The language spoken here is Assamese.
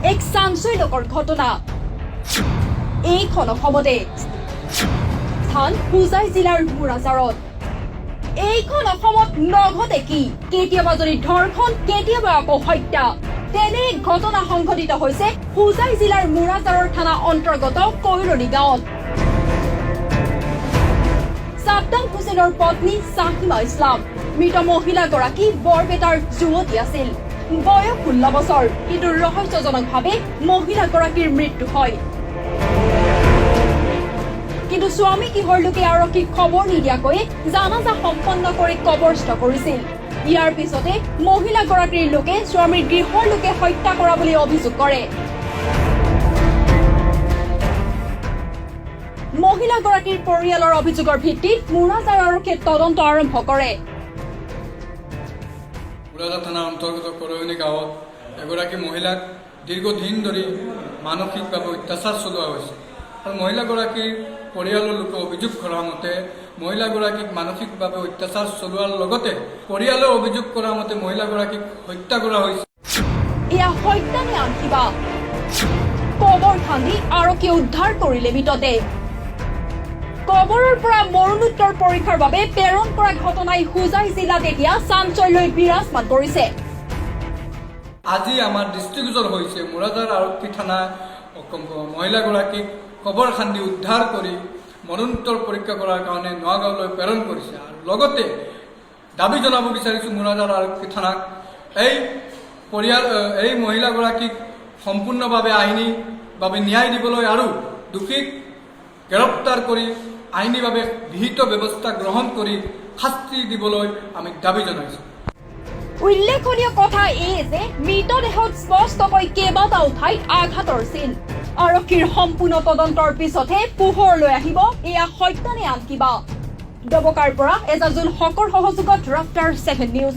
এক চাঞ্চল্যকৰ ঘটনা। এইখন অসমতে স্থান হোজাই জিলাৰ মুৰাজাৰত। এইখন অসমত নঘটে কি কেতিয়াবা যদি ধৰ্ষণ, কেতিয়াবা আকৌ হত্যা। তেনে ঘটনা সংঘটিত হৈছে হোজাই জিলাৰ মুৰাজাৰৰ থানা অন্তৰ্গত কৈৰণী গাঁৱত। সাদ্দাম হুছেইনৰ পত্নী চাহিমা ইছলাম মৃত মহিলাগৰাকী বৰপেটাৰ যুৱতী আছিল। বয়স 16 বছৰ, কিন্তু ৰহস্যজনকভাৱে মহিলাগৰাকীৰ মৃত্যু হয়। কিন্তু স্বামী কিহৰ লোকে আৰক্ষীক খবৰ নিদিয়াকৈ জানাজা সম্পন্ন কৰি কবৰস্থ কৰিছিল। ইয়াৰ পিছতে মহিলাগৰাকীৰ লোকে স্বামীৰ গৃহৰ লোকে হত্যা কৰা বুলি অভিযোগ কৰে। মহিলাগৰাকীৰ পৰিয়ালৰ অভিযোগৰ ভিত্তিত মুৰাজাৰ আৰক্ষীয়ে তদন্ত আৰম্ভ কৰে। মুৰাজাৰ থানাৰ অন্তৰ্গত কৈৰণী গাঁৱত এগৰাকী মহিলাক দীৰ্ঘদিন ধৰি মানসিকভাৱে অত্যাচাৰ চলোৱা হৈছে আৰু মহিলাগৰাকীৰ পৰিয়ালৰ লোকে অভিযোগ কৰা মতে মহিলাগৰাকীক মানসিকভাৱে অত্যাচাৰ চলোৱাৰ লগতে পৰিয়ালে অভিযোগ কৰা মতে মহিলাগৰাকীক হত্যা কৰা হৈছে। এয়া হত্যা নে আন কিবা? কবৰ খান্দি আৰক্ষীয়ে উদ্ধাৰ কৰিলে মৃতদেহ। কবৰৰ পৰা মৰণোত্তৰ পৰীক্ষাৰ বাবে প্ৰেৰণ কৰা ঘটনাই হোজাই জিলাত এতিয়া চাঞ্চল্যই বিৰাজমান কৰিছে। আজি আমাৰ দৃষ্টিগোচৰ হৈছে মুৰাজাৰ আৰক্ষী থানা মহিলাগৰাকীক কবৰ খান্দি উদ্ধাৰ কৰি মৰণোত্তৰ পৰীক্ষা কৰাৰ কাৰণে নগাঁৱলৈ প্ৰেৰণ কৰিছে। আৰু লগতে দাবী জনাব বিচাৰিছোঁ মুৰাজাৰ আৰক্ষী থানাক এই মহিলাগৰাকীক সম্পূৰ্ণভাৱে আইনীভাৱে ন্যায় দিবলৈ আৰু দোষীক গ্ৰেপ্তাৰ কৰি আইনীভাৱে বিহিত ব্যৱস্থা গ্ৰহণ কৰি শাস্তি দিবলৈ আমি দাবী জনাইছোঁ। উল্লেখনীয় কথা এই যে মৃতদেহত স্পষ্টকৈ কেইবাটাও ঠাইত আঘাতৰ চিন। আৰক্ষীৰ সম্পূৰ্ণ তদন্তৰ পিছতহে পোহৰলৈ আহিব এয়া হত্যা নে আন কিবা। ডবকাৰ পৰা এজাজুল হকৰ সহযোগত ৰাফ্টাৰ 7 নিউজ।